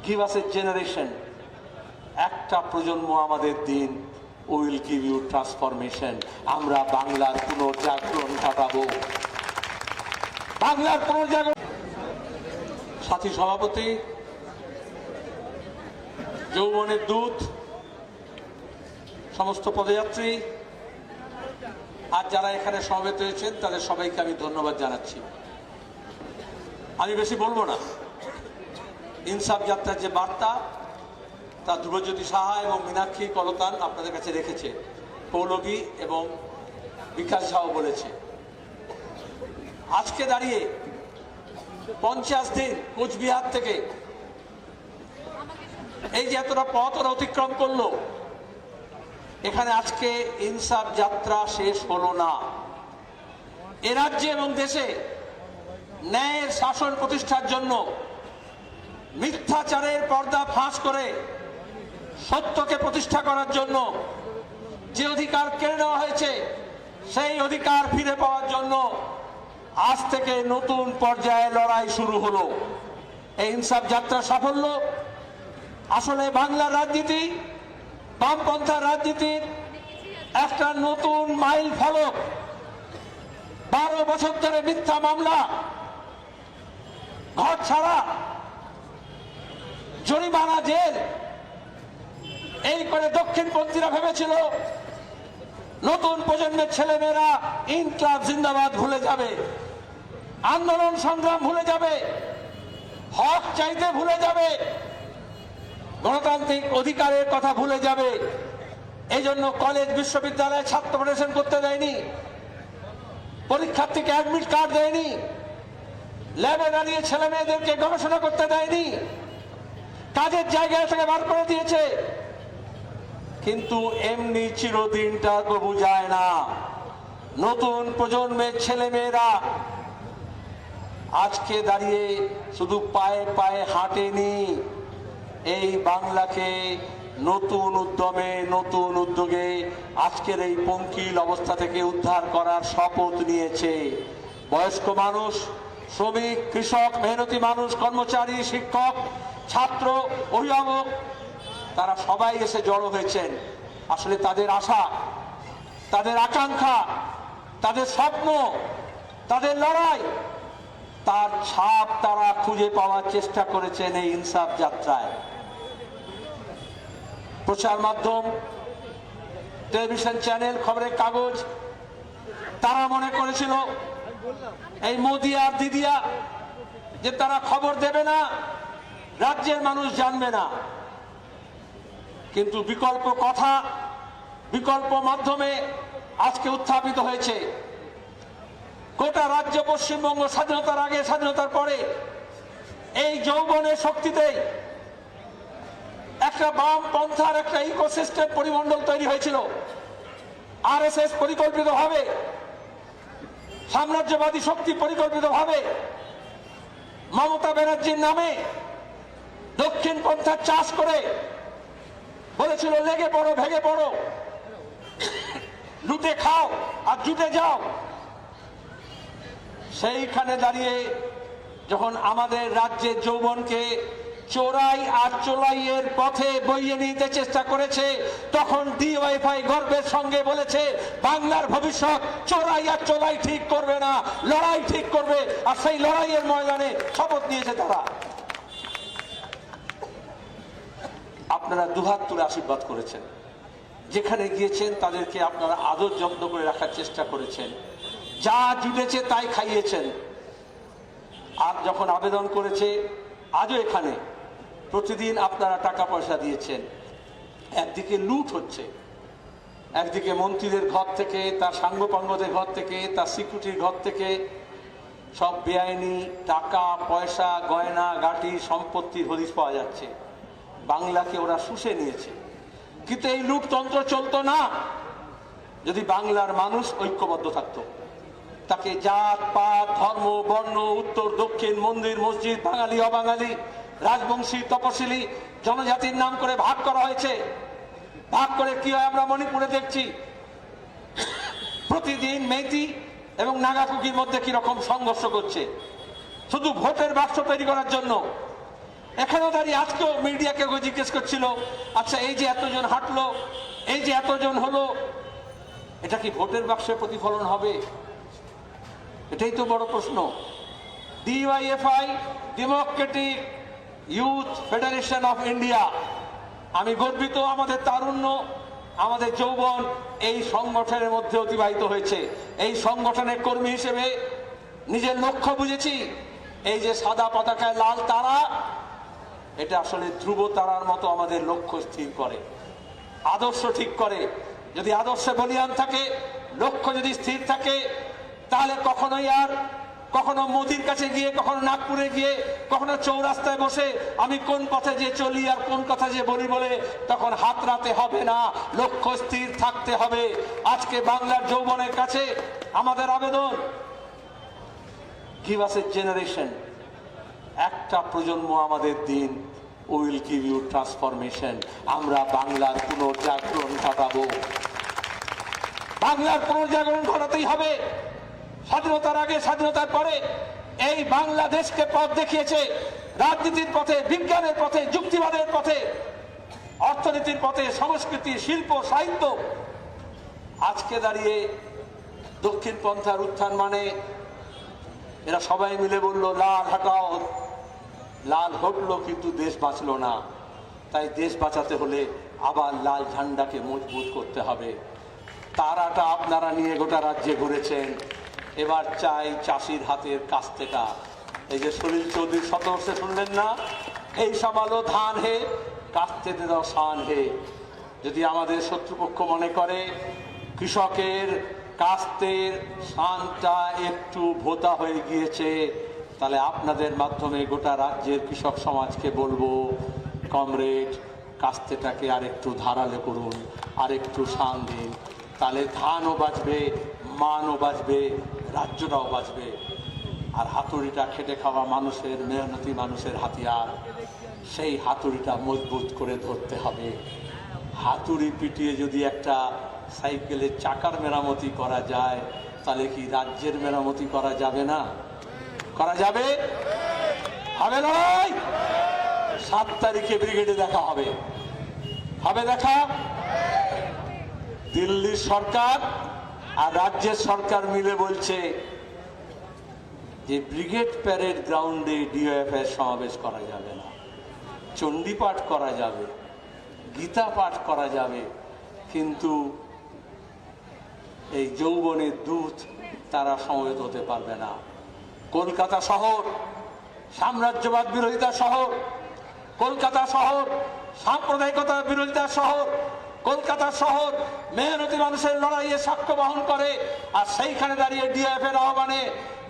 give us a generation, একটা প্রজন্ম আমাদের দিন, we will give you transformation. আমরা বাংলার পুনর্জাগরণ ঘটাবো, বাংলার পুনর্জাগরণ। সাথী সভাপতি, যৌবনের দূত, সমস্ত পদযাত্রী আর যারা এখানে সমবেত হয়েছেন তাদের সবাইকে আমি ধন্যবাদ জানাচ্ছি। আমি বেশি বলবো না। ইনসাফ যাত্রার যে বার্তা তা ধ্রুবজ্যোতি সাহা এবং মীনাক্ষী কলতান আপনাদের কাছে রেখেছে, পৌলগী এবং বিকাশ ঝাও বলেছে। আজকে দাঁড়িয়ে 50 দিন কোচবিহার থেকে এই যে এতটা পথ ওরা অতিক্রম করলো, এখানে আজকে ইনসাফ যাত্রা শেষ হলো না। এ রাজ্যে এবং দেশে ন্যায়ের শাসন প্রতিষ্ঠার জন্য মিথ্যাচারের পর্দা ফাঁস করে সত্যকে প্রতিষ্ঠা করার জন্য যে অধিকার কেড়ে নেওয়া হয়েছে সেই অধিকার ফিরে পাওয়ার জন্য আজ থেকে নতুন পর্যায়ে লড়াই শুরু হলো। এই ইনসাফ যাত্রা সাফল্য আসলে বাংলার রাজনীতি, বামপন্থার রাজনীতির একটা নতুন মাইল ফলক। 12 বছর ধরে মিথ্যা মামলা, ঘর ছাড়া, জরিমানা, জেল, এই করে দক্ষিণপন্থীরা ভেবেছিল নতুন প্রজন্মের ছেলেমেয়েরা ইনকলাব জিন্দাবাদ ভুলে যাবে, আন্দোলন সংগ্রাম ভুলে যাবে, হক চাইতে ভুলে যাবে, গণতান্ত্রিক অধিকারের কথা ভুলে যাবে। এই জন্য কলেজ বিশ্ববিদ্যালয়ে ছাত্র ফেডারেশন করতে দেয়নি, পরীক্ষার্থীকে অ্যাডমিট কার্ড দেয়নি, ল্যাবে দাঁড়িয়ে ছেলে মেয়েদেরকে গবেষণা করতে দেয়নি, কাজের জায়গা থেকে বার করে দিয়েছে। কিন্তু এমনি চিরদিনটা কবু যায় না। নতুন প্রজন্মের ছেলে মেয়েরা আজকে দাঁড়িয়ে শুধু পায়ে পায়ে হাঁটেনি, এই বাংলাকে নতুন উদ্যমে, নতুন উদ্যোগে আজকের এই পঙ্কিল অবস্থা থেকে উদ্ধার করার শপথ নিয়েছে। বয়স্ক মানুষ, শ্রমিক, কৃষক, মেহনতি মানুষ, কর্মচারী, শিক্ষক, ছাত্র, অভিভাবক, তারা সবাই এসে জড়ো হয়েছেন। আসলে তাদের আশা, তাদের আকাঙ্ক্ষা, তাদের স্বপ্ন, তাদের লড়াই, তার ছাপ তারা খুঁজে পাওয়ার চেষ্টা করেছেন এই ইনসাফ যাত্রায়। প্রচার মাধ্যম, টেলিভিশন চ্যানেল, খবরের কাগজ, তারা মনে করেছিল এই মোদি আর দিদিয়া যে তারা খবর দেবে না, রাজ্যের মানুষ জানবে না। কিন্তু বিকল্প কথা, বিকল্প মাধ্যমে আজকে উত্থাপিত হয়েছে। গোটা রাজ্য পশ্চিমবঙ্গ স্বাধীনতার আগে, স্বাধীনতার পরে এই যৌবনের শক্তিতে একটা বাম পন্থার একটা ইকোসিস্টেম পরিমণ্ডল তৈরি হয়েছিল। আরএসএস পরিকল্পিতভাবে, সাম্রাজ্যবাদী শক্তি পরিকল্পিতভাবে মমতা ব্যানার্জির নামে দক্ষিণ পন্থার চাষ করে বলেছিল লেগে পড়ো, ভেঙে পড়ো, লুটে খাও আর জুটে যাও। সেইখানে দাঁড়িয়ে যখন আমাদের রাজ্যের যৌবনকে চোরাই আর চোলাইয়ের পথে বইয়ে নিতে চেষ্টা করেছে, তখন ডিওয়াইফাই গর্বের সঙ্গে বলেছে বাংলার ভবিষ্যৎ চোরাই আর চোলাই ঠিক করবে না, লড়াই ঠিক করবে। আর সেই লড়াইয়ের ময়দানে শপথ নিয়েছে তারা। আপনারা দুহাত তুলে আশীর্বাদ করেছেন, যেখানে গিয়েছেন তাদেরকে আপনারা আদর যত্ন করে রাখার চেষ্টা করেছেন, যা জুটেছে তাই খাইয়েছেন। আর যখন আবেদন করেছে, আজও এখানে প্রতিদিন আপনারা টাকা পয়সা দিয়েছেন। একদিকে লুট হচ্ছে, একদিকে মন্ত্রীদের ঘর থেকে, তার সাঙ্গপাঙ্গদের ঘর থেকে, তার সিকিউরিটির ঘর থেকে সব বেআইনি টাকা পয়সা, গয়না গাটি, সম্পত্তির হদিশ পাওয়া যাচ্ছে। বাংলাকে ওরা শুষে নিয়েছে। কিন্তু এই লুটতন্ত্র চলতো না যদি বাংলার মানুষ ঐক্যবদ্ধ থাকতো। তাকে জাত পাত, ধর্ম, বর্ণ, উত্তর দক্ষিণ, মন্দির মসজিদ, বাঙালি অবাঙালি, রাজবংশী তপশিলি জনজাতির নাম করে ভাগ করা হয়েছে। ভাগ করে কি হয় আমরা মণিপুরে দেখছি। প্রতিদিন মেইতি এবং নাগাকুকির মধ্যে কিরকম সংঘর্ষ করছে, শুধু ভোটের বাক্স তৈরি করার জন্য। এখানেও দাঁড়িয়ে আজকেও মিডিয়াকে জিজ্ঞেস করছিল, আচ্ছা এই যে এতজন হাঁটলো, এই যে এতজন হলো, এটা কি ভোটের বাক্সে প্রতিফলন হবে? এটাই তো বড় প্রশ্ন। DYFI, Democratic youth federation of India, আমি গর্বিত আমাদের তারুণ্য, আমাদের যৌবন এই সংগঠনের মধ্যে অতিবাহিত হয়েছে। এই সংগঠনের কর্মী হিসেবে নিজের লক্ষ্য বুঝেছি। এই যে সাদা পতাকায় লাল তারা, এটা আসলে ধ্রুব তারার মতো আমাদের লক্ষ্য স্থির করে, আদর্শ ঠিক করে। যদি আদর্শে বলিয়ান থাকে, লক্ষ্য যদি স্থির থাকে, তাহলে কখনোই আর কখনো মোদির কাছে গিয়ে, কখনো নাগপুরে গিয়ে, কখনো চৌরাস্তায় বসে আমি কোন পথে যে চলি আর কোন কথা যে বলি বলে তখন হাতড়াতে হবে না, লক্ষ্য স্থির থাকতে হবে। আজকে বাংলার যৌবনের কাছে আমাদের আবেদন, গিভ আস এ জেনারেশন, একটা প্রজন্ম আমাদের দিন, উইল গিভ ইউ ট্রান্সফরমেশন। আমরা বাংলার পুনর্জাগরণ ঘটাবো, বাংলার পুনর্জাগরণ ঘটাতেই হবে। স্বাধীনতার আগে, স্বাধীনতার পরে এই বাংলাদেশকে পথ দেখিয়েছে রাজনীতির পথে, বিজ্ঞানের পথে, যুক্তিবাদের পথে, অর্থনীতির পথে, সংস্কৃতি, শিল্প, সাহিত্য। আজকে দাঁড়িয়ে দক্ষিণ পন্থার উত্থান মানে এরা সবাই মিলে বলল লাল হটাও, লাল হটলো কিন্তু দেশ বাঁচলো না। তাই দেশ বাঁচাতে হলে আবার লাল ঝান্ডাকে মজবুত করতে হবে। তারাটা আপনারা নিয়ে গোটা রাজ্যে ঘুরেছেন, এবার চাই চাষির হাতের কাস্তেটা। এই যে সলিল চৌধুরী শতবর্ষে শুনলেন না, এই সমালো ধান হে কাস্তে দাও শান হে। যদি আমাদের শত্রুপক্ষ মনে করে কৃষকের কাস্তের শানটা একটু ভোতা হয়ে গিয়েছে, তাহলে আপনাদের মাধ্যমে গোটা রাজ্যের কৃষক সমাজকে বলবো, কমরেড, কাস্তেটাকে আরেকটু ধারালো করুন, আরেকটু শান দিন, তাহলে ধানও বাঁচবে, মানও বাঁচবে, রাজ্যটাও বাঁচবে। আর হাতুড়িটা খেটে খাওয়া মানুষের, মেহনতি মানুষের হাতিয়ার, সেই হাতুড়িটা মজবুত করে ধরতে হবে। হাতুড়ি পিটিয়ে যদি একটা সাইকেলের চাকার মেরামতি করা যায়, তাহলে কি রাজ্যের মেরামতি করা যাবে না? করা যাবে, হবে লড়াই। 7 তারিখে ব্রিগেডে দেখা হবে, হবে দেখা। দিল্লির সরকার আর রাজ্যের সরকার মিলে বলছে যে ব্রিগেড প্যারেড গ্রাউন্ডে ডিওএফআই সমাবেশ করা যাবে না, চণ্ডী পাঠ করা যাবে, গীতা পাঠ করা যাবে, কিন্তু এই যৌবনের দূত তারা সমবেত হতে পারবে না। কলকাতা শহর সাম্রাজ্যবাদ বিরোধিতা শহর, কলকাতা শহর সাম্প্রদায়িকতা বিরোধিতা শহর, কলকাতা শহর মেহনতি মানুষের লড়াইয়ে সাক্ষ্য বহন করে। আর সেইখানে দাঁড়িয়ে ডিএফ এর আহ্বানে,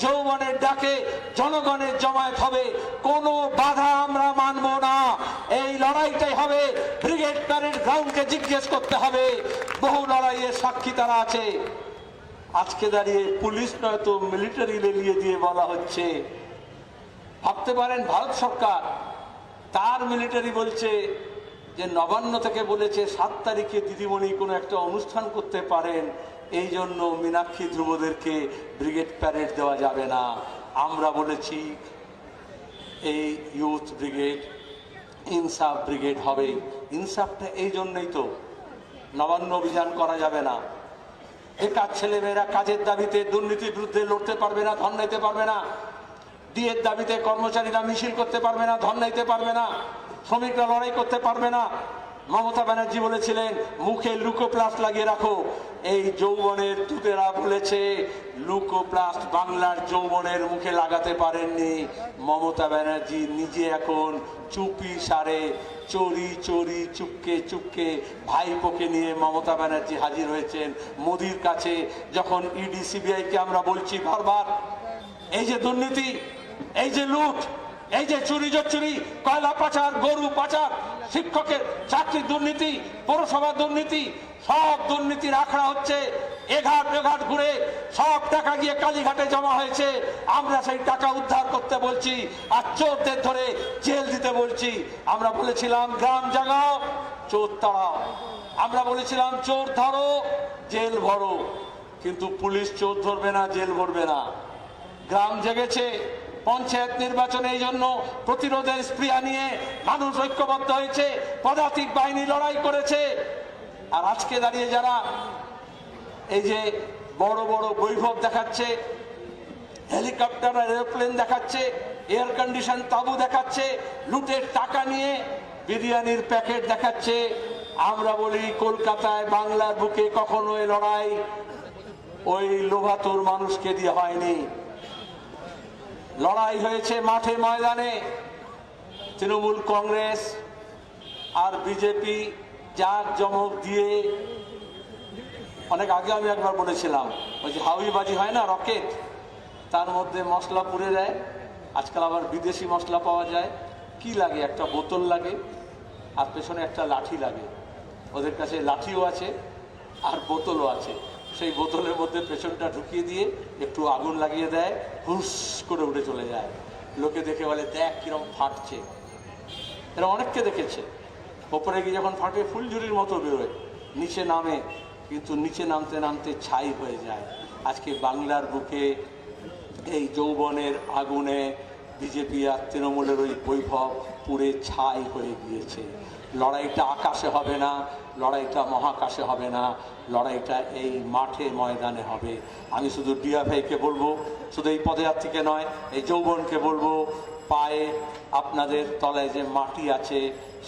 যৌবনের ডাকে জনগণের জমায়েত হবে। কোনো বাধা আমরা মানব না, এই লড়াইটাই হবে। ব্রিগেড প্যারেড গ্রাউন্ডকে জিজ্ঞেস করতে হবে, বহু লড়াইয়ের সাক্ষী তারা আছে। আজকে দাঁড়িয়ে পুলিশ নয়তো মিলিটারি লেলিয়ে দিয়ে বলা হচ্ছে, ভাবতে পারেন ভারত সরকার তার মিলিটারি বলছে যে নবান্ন থেকে বলেছে 7 তারিখে দিদিমণি কোনো একটা অনুষ্ঠান করতে পারেন, এই জন্য মীনাক্ষী ধ্রুবদেরকে ব্রিগেড প্যারেড দেওয়া যাবে না। আমরা বলেছি এই ইউথ ব্রিগেড ইনসাফ ব্রিগেড হবে। ইনসাফটা এই জন্যই তো, নবান্ন অভিযান করা যাবে না, বেকার ছেলেমেয়েরা কাজের দাবিতে, দুর্নীতির বিরুদ্ধে লড়তে পারবে না, ধর্ণা দিতে পারবে না, ডিএর দাবিতে কর্মচারীরা মিছিল করতে পারবে না, ধর্ণা দিতে পারবে না, শ্রমিকরা লড়াই করতে পারবে না। মমতা ব্যানার্জি বলেছিলেন মুখে লুকোপ্লাস্ট লাগিয়ে রাখো, এই যৌবনের দূতেরা বলেছে লুকোপ্লাস্ট বাংলার যৌবনের মুখে লাগাতে পারেননি। মমতা ব্যানার্জি নিজে এখন চুপি সারে, চোরি চোরি চুপকে চুপকে ভাইপোকে নিয়ে মমতা ব্যানার্জি হাজির হয়েছেন মোদির কাছে। যখন ইডি সিবিআইকে আমরা বলছি বারবার, এই যে দুর্নীতি, এই যে লুট, এই যে চুরি চুরি, কয়লা পাচার, গরু পাচার, শিক্ষকের চাকরির দুর্নীতি, পৌরসভার দুর্নীতি, সব দুর্নীতির আখড়া হচ্ছে। এঘাট বেঘাট ঘুরে সব টাকা গিয়ে কালীঘাটে জমা হয়েছে। আমরা সেই টাকা উদ্ধার করতে বলছি আর চোরদের ধরে জেল দিতে বলছি। আমরা বলেছিলাম গ্রাম জাগাও, চোর তাড়াও। আমরা বলেছিলাম চোর ধরো, জেল ভরো, কিন্তু পুলিশ চোর ধরবে না, জেল ভরবে না। গ্রাম জেগেছে, পঞ্চায়েত নির্বাচনে এই জন্য প্রতিরোধের স্পৃহা নিয়ে মানুষ ঐক্যবদ্ধ হয়েছে, পদাতিক বাহিনী লড়াই করেছে। আর আজকে দাঁড়িয়ে যারা এই যে বড় বড় বৈভব দেখাচ্ছে, হেলিকপ্টার আর এরোপ্লেন দেখাচ্ছে, এয়ার কন্ডিশন তাঁবু দেখাচ্ছে, লুটের টাকা নিয়ে বিরিয়ানির প্যাকেট দেখাচ্ছে, আমরা বলি কলকাতায় বাংলার বুকে কখনো এই লড়াই ওই লোভাতুর মানুষকে দিয়ে হয়নি। লড়াই হয়েছে মাঠে ময়দানে। তৃণমূল কংগ্রেস আর বিজেপি জাক জমক দিয়ে, অনেক আগে আমি একবার বলেছিলাম ওই যে হাউইবাজি হয় না, রকেট, তার মধ্যে মশলা পুড়ে দেয়। আজকাল আবার বিদেশি মশলা পাওয়া যায়। কি লাগে? একটা বোতল লাগে আর পেছনে একটা লাঠি লাগে। ওদের কাছে লাঠিও আছে আর বোতলও আছে। সেই বোতলের মধ্যে পেছনটা ঢুকিয়ে দিয়ে একটু আগুন লাগিয়ে দেয়, হুস করে উঠে চলে যায়। লোকে দেখে বলে দেখ কিরম ফাটছে। এরা অনেককে দেখেছে। ওপরে গিয়ে যখন ফাটে ফুলঝুরির মতো বেরোয়, নিচে নামে, কিন্তু নিচে নামতে নামতে ছাই হয়ে যায়। আজকে বাংলার বুকে এই যৌবনের আগুনে বিজেপি আর তৃণমূলের ওই বৈভব পুড়ে ছাই হয়ে গিয়েছে। লড়াইটা আকাশে হবে না, লড়াইটা মহাকাশে হবে না, লড়াইটা এই মাঠে ময়দানে হবে। আমি শুধু ডিএফআইকে বলবো, শুধু এই পদযাত্রীকে নয়, এই যৌবনকে বলবো, পায়ে আপনাদের তলায় যে মাটি আছে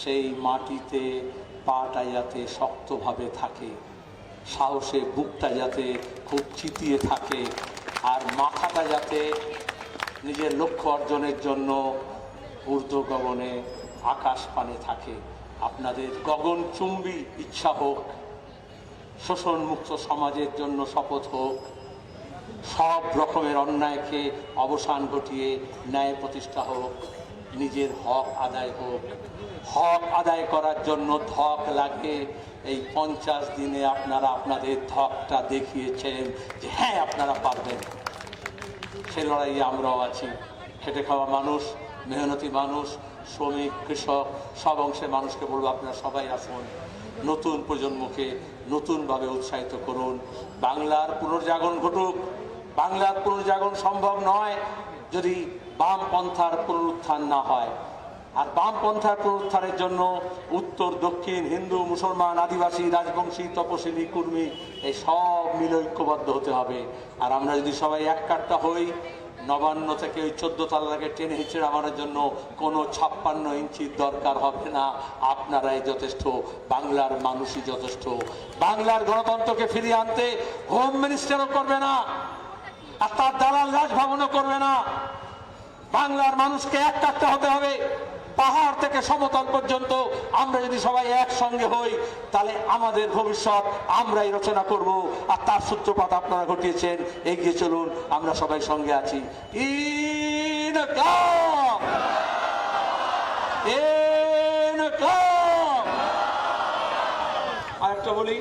সেই মাটিতে পাটা যাতে শক্তভাবে থাকে, সাহসে বুকটা যাতে খুব চিতিয়ে থাকে, আর মাথাটা যাতে নিজের লক্ষ্য অর্জনের জন্য ঊর্ধ্ব গগনে আকাশ পানে থাকে। আপনাদের গগনচুম্বী ইচ্ছা হোক, শোষণমুক্ত সমাজের জন্য শপথ হোক, সব রকমের অন্যায়কে অবসান ঘটিয়ে ন্যায় প্রতিষ্ঠা হোক, নিজের হক আদায় হোক। হক আদায় করার জন্য ধক লাগে। এই 50 দিনে আপনারা আপনাদের ধকটা দেখিয়েছেন যে হ্যাঁ আপনারা পারবেন। সে লড়াইয়ে আমরাও আছি। খেটে খাওয়া মানুষ, মেহনতি মানুষ, শ্রমিক, কৃষক, সব অংশের মানুষকে বলবো আপনারা সবাই আসুন, নতুন প্রজন্মকে নতুনভাবে উৎসাহিত করুন। বাংলার পুনর্জাগরণ ঘটুক। বাংলার পুনর্জাগরণ সম্ভব নয় যদি বামপন্থার পুনরুত্থান না হয়। আর বামপন্থার পুনরুত্থানের জন্য উত্তর দক্ষিণ, হিন্দু মুসলমান, আদিবাসী, রাজবংশী, তপশিলি, কুর্মী এই সব মিলে ঐক্যবদ্ধ হতে হবে। আর আমরা যদি সবাই এক কাট্টা হই, নবান্ন থেকে ওই 14 তলাকে টেনে হিঁচড়ে আমাদের জন্য কোনো 56 ইঞ্চির দরকার হবে না। আপনারাই যথেষ্ট, বাংলার মানুষই যথেষ্ট। বাংলার গণতন্ত্রকে ফিরিয়ে আনতে হোম মিনিস্টারও করবে না, আর তার দালাল রাজভবনও করবে না। বাংলার মানুষকে এক কাটতে হতে হবে। পাহাড় থেকে সমতল পর্যন্ত আমরা যদি সবাই একসঙ্গে হই, তাহলে আমাদের ভবিষ্যৎ আমরাই রচনা করব। আর তার সূত্রপাত আপনারা ঘটিয়েছেন। এগিয়ে চলুন, আমরা সবাই সঙ্গে আছি। আর একটা বলি,